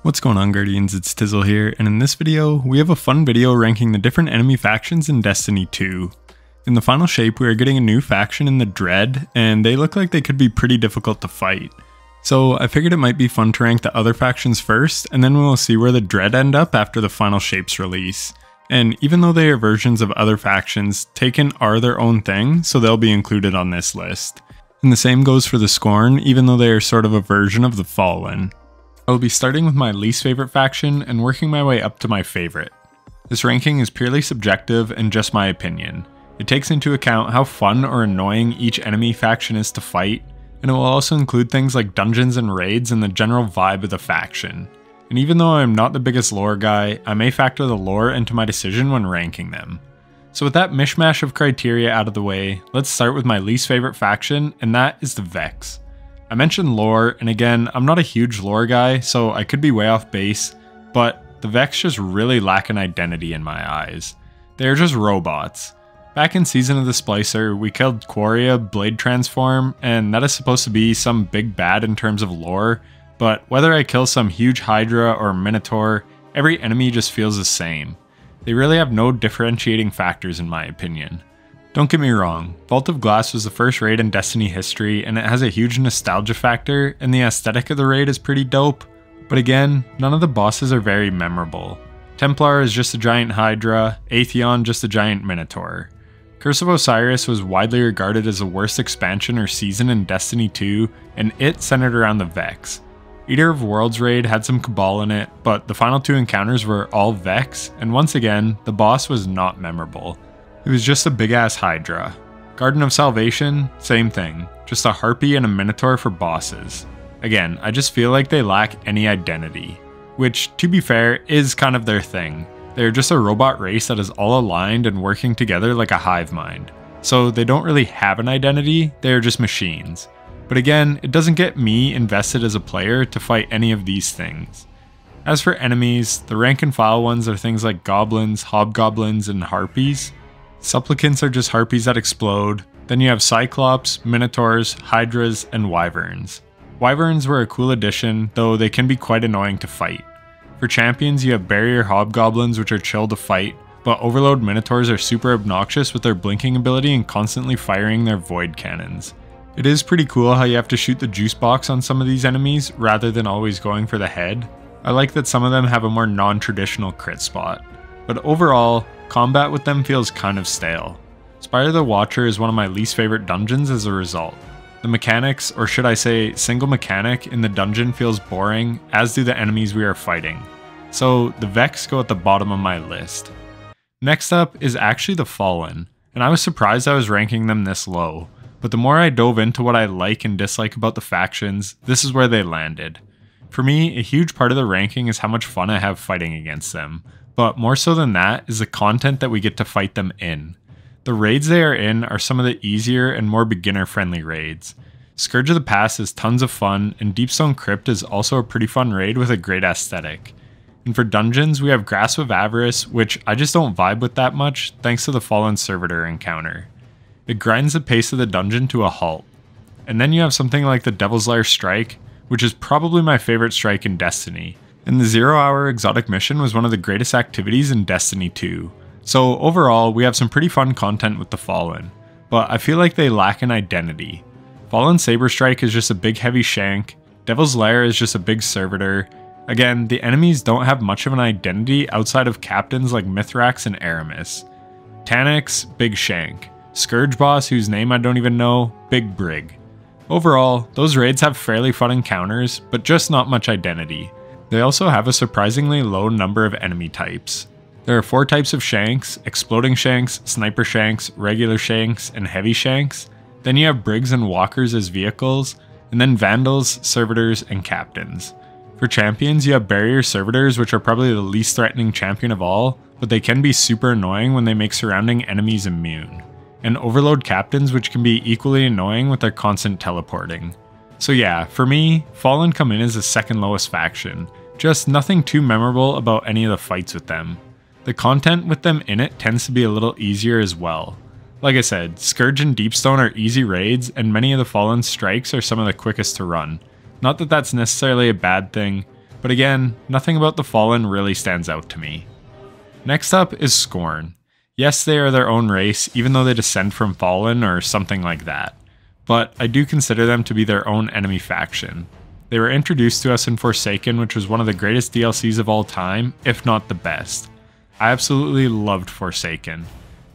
What's going on, Guardians? It's Tizzle here, and in this video, we have a fun video ranking the different enemy factions in Destiny 2. In the final shape, we are getting a new faction in the Dread, and they look like they could be pretty difficult to fight. So I figured it might be fun to rank the other factions first, and then we'll see where the Dread end up after the final shape's release. And even though they are versions of other factions, Taken are their own thing, so they'll be included on this list. And the same goes for the Scorn, even though they are sort of a version of the Fallen. I will be starting with my least favorite faction and working my way up to my favorite. This ranking is purely subjective and just my opinion. It takes into account how fun or annoying each enemy faction is to fight, and it will also include things like dungeons and raids and the general vibe of the faction. And even though I am not the biggest lore guy, I may factor the lore into my decision when ranking them. So with that mishmash of criteria out of the way, let's start with my least favorite faction, and that is the Vex. I mentioned lore, and again, I'm not a huge lore guy, so I could be way off base, but the Vex just really lack an identity in my eyes. They are just robots. Back in Season of the Splicer, we killed Quaria Blade Transform, and that is supposed to be some big bad in terms of lore, but whether I kill some huge Hydra or Minotaur, every enemy just feels the same. They really have no differentiating factors in my opinion. Don't get me wrong, Vault of Glass was the first raid in Destiny history and it has a huge nostalgia factor and the aesthetic of the raid is pretty dope, but again, none of the bosses are very memorable. Templar is just a giant Hydra, Atheon just a giant Minotaur. Curse of Osiris was widely regarded as the worst expansion or season in Destiny 2 and it centered around the Vex. Eater of Worlds raid had some Cabal in it, but the final two encounters were all Vex, and once again, the boss was not memorable. It was just a big ass Hydra. Garden of Salvation, same thing, just a Harpy and a Minotaur for bosses. Again, I just feel like they lack any identity, which, to be fair, is kind of their thing. They're just a robot race that is all aligned and working together like a hive mind. So they don't really have an identity, they are just machines. But again, it doesn't get me invested as a player to fight any of these things. As for enemies, the rank and file ones are things like Goblins, Hobgoblins, and Harpies. Supplicants are just Harpies that explode. Then you have Cyclops, Minotaurs, Hydras, and Wyverns. Wyverns were a cool addition, though they can be quite annoying to fight. For champions, you have Barrier Hobgoblins, which are chill to fight, but Overload Minotaurs are super obnoxious with their blinking ability and constantly firing their void cannons. It is pretty cool how you have to shoot the juice box on some of these enemies rather than always going for the head. I like that some of them have a more non-traditional crit spot. But overall, combat with them feels kind of stale. Spire the Watcher is one of my least favorite dungeons as a result. The mechanics, or should I say single mechanic, in the dungeon feels boring, as do the enemies we are fighting. So the Vex go at the bottom of my list. Next up is actually the Fallen, and I was surprised I was ranking them this low, but the more I dove into what I like and dislike about the factions, this is where they landed. For me, a huge part of the ranking is how much fun I have fighting against them. But more so than that is the content that we get to fight them in. The raids they are in are some of the easier and more beginner friendly raids. Scourge of the Pass is tons of fun, and Deepstone Crypt is also a pretty fun raid with a great aesthetic. And for dungeons, we have Grasp of Avarice, which I just don't vibe with that much thanks to the Fallen Servitor encounter. It grinds the pace of the dungeon to a halt. And then you have something like the Devil's Lair Strike, which is probably my favorite strike in Destiny. And the 0 Hour Exotic Mission was one of the greatest activities in Destiny 2. So overall, we have some pretty fun content with the Fallen, but I feel like they lack an identity. Fallen Saber Strike is just a big heavy shank, Devil's Lair is just a big servitor. Again, the enemies don't have much of an identity outside of captains like Mithrax and Aramis. Taniks, big shank. Scourge Boss, whose name I don't even know, big brig. Overall, those raids have fairly fun encounters, but just not much identity. They also have a surprisingly low number of enemy types. There are 4 types of shanks: exploding shanks, sniper shanks, regular shanks, and heavy shanks. Then you have brigs and walkers as vehicles, and then vandals, servitors, and captains. For champions, you have barrier servitors, which are probably the least threatening champion of all, but they can be super annoying when they make surrounding enemies immune. And overload captains, which can be equally annoying with their constant teleporting. So yeah, for me, Fallen come in as the second lowest faction. Just nothing too memorable about any of the fights with them. The content with them in it tends to be a little easier as well. Like I said, Scourge and Deepstone are easy raids, and many of the Fallen strikes are some of the quickest to run. Not that that's necessarily a bad thing, But again, nothing about the Fallen really stands out to me. Next up is Scorn. Yes, they are their own race, even though they descend from Fallen or something like that. But I do consider them to be their own enemy faction. They were introduced to us in Forsaken, which was one of the greatest DLCs of all time, if not the best. I absolutely loved Forsaken.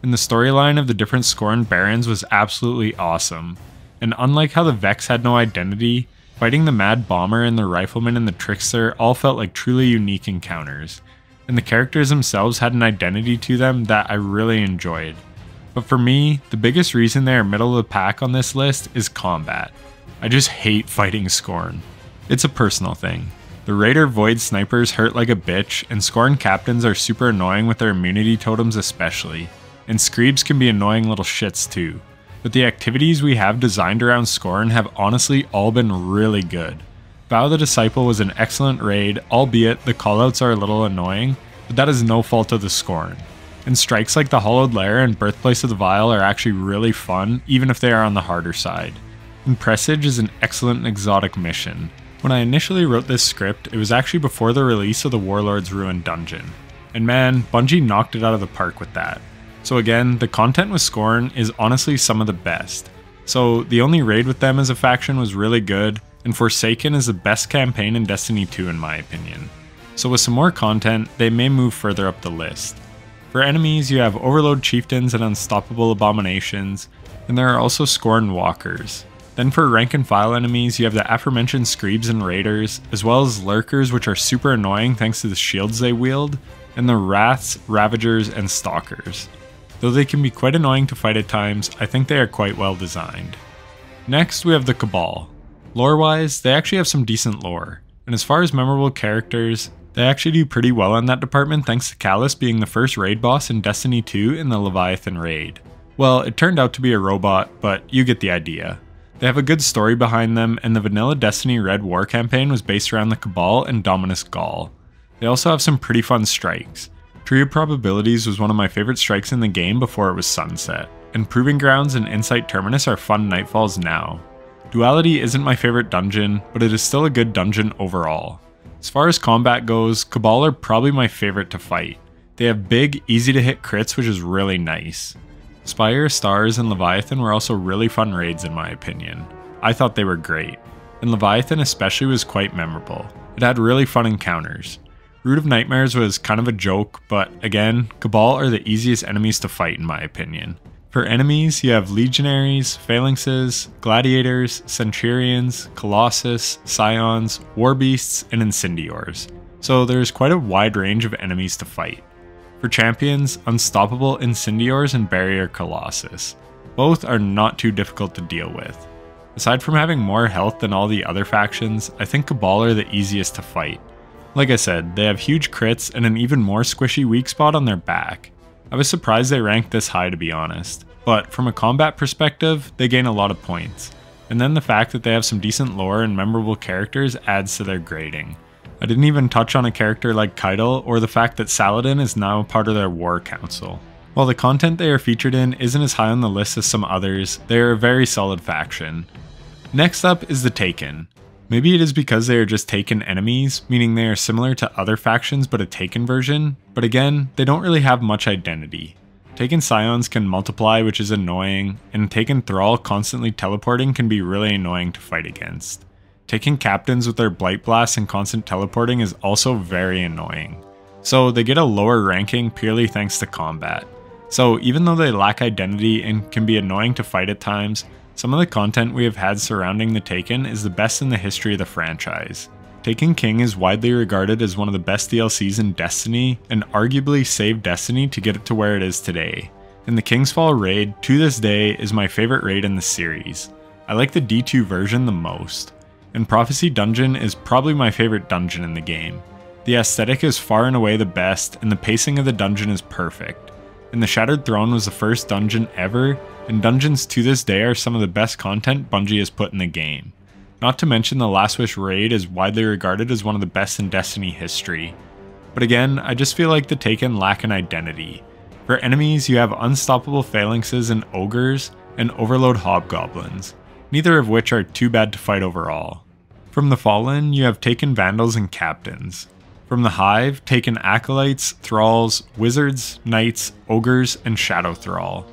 And the storyline of the different Scorn Barons was absolutely awesome. And unlike how the Vex had no identity, fighting the Mad Bomber and the Rifleman and the Trickster all felt like truly unique encounters. And the characters themselves had an identity to them that I really enjoyed. But for me, the biggest reason they are middle of the pack on this list is combat. I just hate fighting Scorn. It's a personal thing. The Raider Void snipers hurt like a bitch, and Scorn captains are super annoying with their immunity totems especially. And Screebs can be annoying little shits too. But the activities we have designed around Scorn have honestly all been really good. Vow the Disciple was an excellent raid, albeit the callouts are a little annoying, but that is no fault of the Scorn. And strikes like the Hollowed Lair and Birthplace of the Vile are actually really fun, even if they are on the harder side. And Presage is an excellent exotic mission. When I initially wrote this script, it was actually before the release of the Warlord's Ruin dungeon. And man, Bungie knocked it out of the park with that. So again, the content with Scorn is honestly some of the best. So the only raid with them as a faction was really good, and Forsaken is the best campaign in Destiny 2 in my opinion. So with some more content, they may move further up the list. For enemies, you have Overload Chieftains and Unstoppable Abominations, and there are also Scorn Walkers. Then for rank and file enemies, you have the aforementioned Screebs and Raiders, as well as Lurkers, which are super annoying thanks to the shields they wield, and the Wraths, Ravagers, and Stalkers. Though they can be quite annoying to fight at times, I think they are quite well designed. Next, we have the Cabal. Lore-wise, they actually have some decent lore, and as far as memorable characters, they actually do pretty well in that department thanks to Callus being the first raid boss in Destiny 2 in the Leviathan raid. Well, it turned out to be a robot, but you get the idea. They have a good story behind them, and the vanilla Destiny Red War campaign was based around the Cabal and Dominus Gall. They also have some pretty fun strikes. Tree of Probabilities was one of my favorite strikes in the game before it was sunset, and Proving Grounds and Insight Terminus are fun nightfalls now. Duality isn't my favorite dungeon, but it is still a good dungeon overall. As far as combat goes, Cabal are probably my favorite to fight. They have big, easy to hit crits, which is really nice. Spire, Stars, and Leviathan were also really fun raids in my opinion. I thought they were great, and Leviathan especially was quite memorable. It had really fun encounters. Root of Nightmares was kind of a joke, but again, Cabal are the easiest enemies to fight in my opinion. For enemies, you have Legionaries, Phalanxes, Gladiators, Centurions, Colossus, Scions, Warbeasts, and Incendiors. So there's quite a wide range of enemies to fight. For champions, Unstoppable Incendiors and Barrier Colossus. Both are not too difficult to deal with. Aside from having more health than all the other factions, I think Cabal are the easiest to fight. Like I said, they have huge crits and an even more squishy weak spot on their back. I was surprised they ranked this high to be honest, but from a combat perspective, they gain a lot of points. And then the fact that they have some decent lore and memorable characters adds to their grading. I didn't even touch on a character like Keitel or the fact that Saladin is now part of their war council. While the content they are featured in isn't as high on the list as some others, they are a very solid faction. Next up is the Taken. Maybe it is because they are just Taken enemies, meaning they are similar to other factions but a Taken version, but again, they don't really have much identity. Taken Scions can multiply, which is annoying, and Taken Thrall constantly teleporting can be really annoying to fight against. Taken Captains with their Blight Blast and constant teleporting is also very annoying. So they get a lower ranking purely thanks to combat. So even though they lack identity and can be annoying to fight at times, some of the content we have had surrounding the Taken is the best in the history of the franchise. Taken King is widely regarded as one of the best DLCs in Destiny, and arguably saved Destiny to get it to where it is today. And the Kingsfall raid, to this day, is my favorite raid in the series. I like the D2 version the most. And Prophecy Dungeon is probably my favorite dungeon in the game. The aesthetic is far and away the best, and the pacing of the dungeon is perfect. And the Shattered Throne was the first dungeon ever, and dungeons to this day are some of the best content Bungie has put in the game. Not to mention the Last Wish raid is widely regarded as one of the best in Destiny history. But again, I just feel like the Taken lack an identity. For enemies, you have Unstoppable Phalanxes and Ogres, and Overload Hobgoblins, neither of which are too bad to fight overall. From the Fallen, you have taken Vandals and Captains. From the Hive, taken Acolytes, Thralls, Wizards, Knights, Ogres, and Shadow Thrall.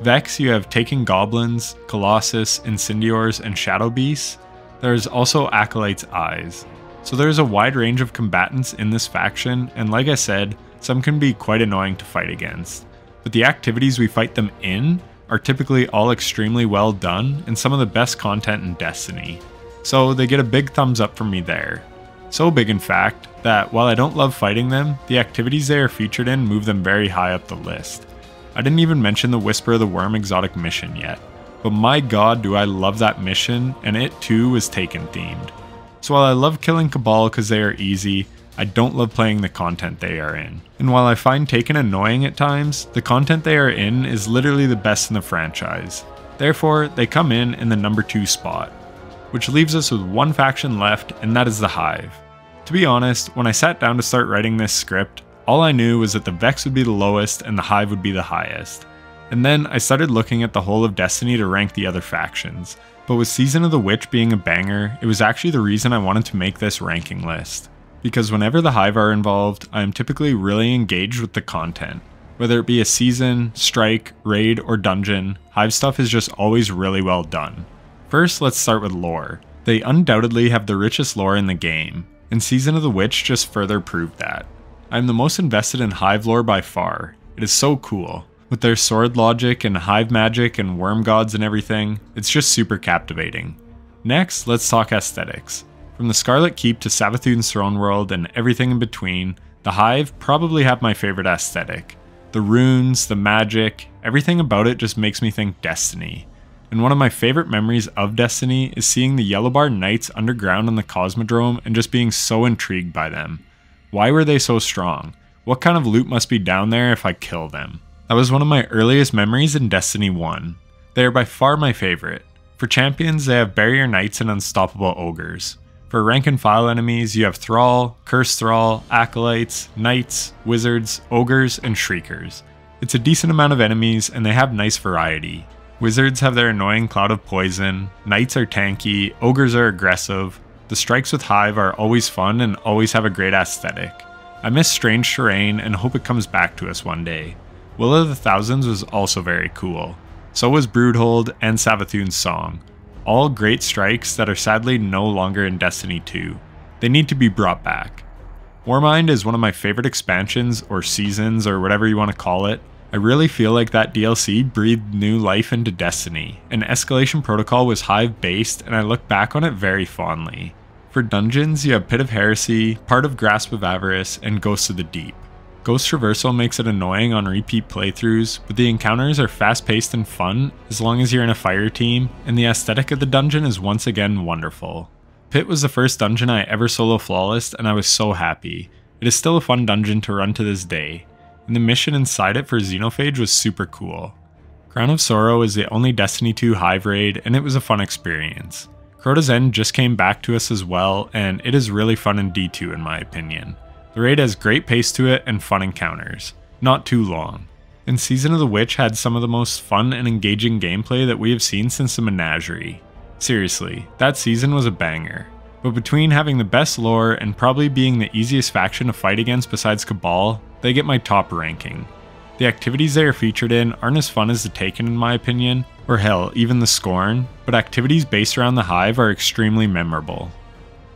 Vex, you have taken Goblins, Colossus, Incendiors, and Shadow Beasts. There is also Acolyte's Eyes. So there is a wide range of combatants in this faction, and like I said, some can be quite annoying to fight against. But the activities we fight them in are typically all extremely well done and some of the best content in Destiny. So they get a big thumbs up from me there. So big in fact, that while I don't love fighting them, the activities they are featured in move them very high up the list. I didn't even mention the Whisper of the Worm exotic mission yet, but my god do I love that mission, and it too was Taken themed. So while I love killing Cabal because they are easy, I don't love playing the content they are in. And while I find Taken annoying at times, the content they are in is literally the best in the franchise. Therefore, they come in the number 2 spot. Which leaves us with one faction left, and that is the Hive. To be honest, when I sat down to start writing this script, all I knew was that the Vex would be the lowest and the Hive would be the highest. And then I started looking at the whole of Destiny to rank the other factions. But with Season of the Witch being a banger, it was actually the reason I wanted to make this ranking list. Because whenever the Hive are involved, I am typically really engaged with the content. Whether it be a season, strike, raid, or dungeon, Hive stuff is just always really well done. First, let's start with lore. They undoubtedly have the richest lore in the game, and Season of the Witch just further proved that. I'm the most invested in Hive lore by far. It is so cool. With their sword logic and Hive magic and worm gods and everything, it's just super captivating. Next, let's talk aesthetics. From the Scarlet Keep to Savathûn's Throne World and everything in between, the Hive probably have my favorite aesthetic. The runes, the magic, everything about it just makes me think Destiny. And one of my favorite memories of Destiny is seeing the Yellowbar Knights underground on the Cosmodrome and just being so intrigued by them. Why were they so strong? What kind of loot must be down there if I kill them? That was one of my earliest memories in Destiny 1. They are by far my favorite. For champions, they have Barrier Knights and Unstoppable Ogres. For rank and file enemies, you have Thrall, Cursed Thrall, Acolytes, Knights, Wizards, Ogres, and Shriekers. It's a decent amount of enemies and they have nice variety. Wizards have their annoying Cloud of Poison, Knights are tanky, Ogres are aggressive, the strikes with Hive are always fun and always have a great aesthetic. I miss Strange Terrain and hope it comes back to us one day. Will of the Thousands was also very cool. So was Broodhold and Savathûn's Song. All great strikes that are sadly no longer in Destiny 2. They need to be brought back. Warmind is one of my favorite expansions or seasons or whatever you want to call it. I really feel like that DLC breathed new life into Destiny, and Escalation Protocol was Hive based and I look back on it very fondly. For dungeons, you have Pit of Heresy, part of Grasp of Avarice, and Ghosts of the Deep. Ghost Traversal makes it annoying on repeat playthroughs, but the encounters are fast paced and fun as long as you're in a fire team, and the aesthetic of the dungeon is once again wonderful. Pit was the first dungeon I ever solo flawlessed and I was so happy. It is still a fun dungeon to run to this day. And the mission inside it for Xenophage was super cool. Crown of Sorrow is the only Destiny 2 Hive raid and it was a fun experience. Crota's End just came back to us as well and it is really fun in D2 in my opinion. The raid has great pace to it and fun encounters. Not too long. And Season of the Witch had some of the most fun and engaging gameplay that we have seen since the Menagerie. Seriously, that season was a banger. But between having the best lore and probably being the easiest faction to fight against besides Cabal, they get my top ranking. The activities they are featured in aren't as fun as the Taken in my opinion, or hell, even the Scorn, but activities based around the Hive are extremely memorable.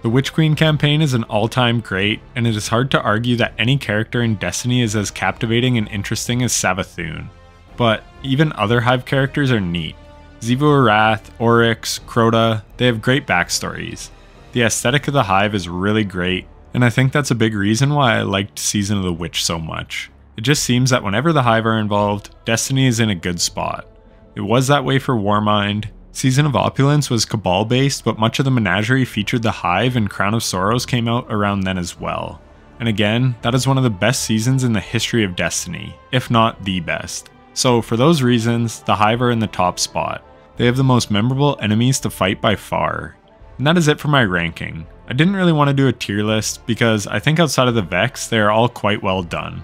The Witch Queen campaign is an all-time great, and it is hard to argue that any character in Destiny is as captivating and interesting as Savathûn. But even other Hive characters are neat. Xivu Arath, Oryx, Crota, they have great backstories. The aesthetic of the Hive is really great, and I think that's a big reason why I liked Season of the Witch so much. It just seems that whenever the Hive are involved, Destiny is in a good spot. It was that way for Warmind. Season of Opulence was Cabal based, but much of the Menagerie featured the Hive and Crown of Sorrows came out around then as well. And again, that is one of the best seasons in the history of Destiny, if not the best. So for those reasons, the Hive are in the top spot. They have the most memorable enemies to fight by far. And that is it for my ranking. I didn't really want to do a tier list because I think outside of the Vex, they are all quite well done.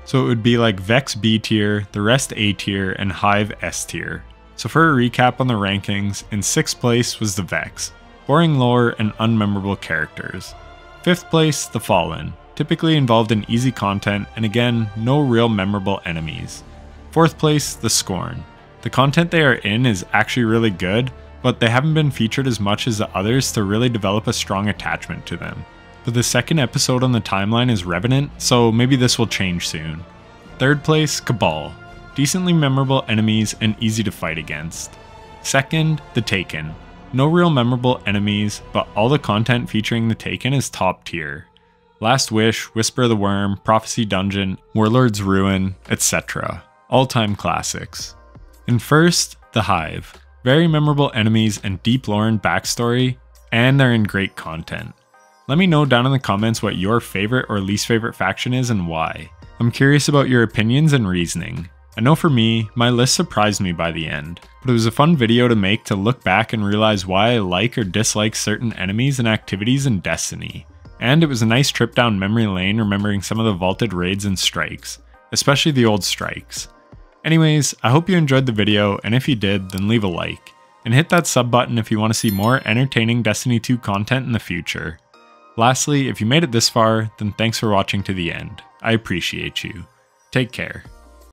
So it would be like Vex B tier, the rest A tier, and Hive S tier. So for a recap on the rankings, in 6th place was the Vex. boring lore, and unmemorable characters. 5th place, The Fallen, typically involved in easy content and again, no real memorable enemies. 4th place, The Scorn. The content they are in is actually really good, but they haven't been featured as much as the others to really develop a strong attachment to them. But the second episode on the timeline is Revenant, so maybe this will change soon. 3rd place, Cabal. Decently memorable enemies and easy to fight against. 2nd, The Taken. No real memorable enemies, but all the content featuring the Taken is top tier. Last Wish, Whisper of the Worm, Prophecy Dungeon, Warlord's Ruin, etc. All-time classics. And first, The Hive. Very memorable enemies and deep lore and backstory, and they're in great content. Let me know down in the comments what your favorite or least favorite faction is and why. I'm curious about your opinions and reasoning. I know for me, my list surprised me by the end, but it was a fun video to make to look back and realize why I like or dislike certain enemies and activities in Destiny. And it was a nice trip down memory lane remembering some of the vaulted raids and strikes, especially the old strikes. Anyways, I hope you enjoyed the video, and if you did, then leave a like. And hit that sub button if you want to see more entertaining Destiny 2 content in the future. Lastly, if you made it this far, then thanks for watching to the end. I appreciate you. Take care.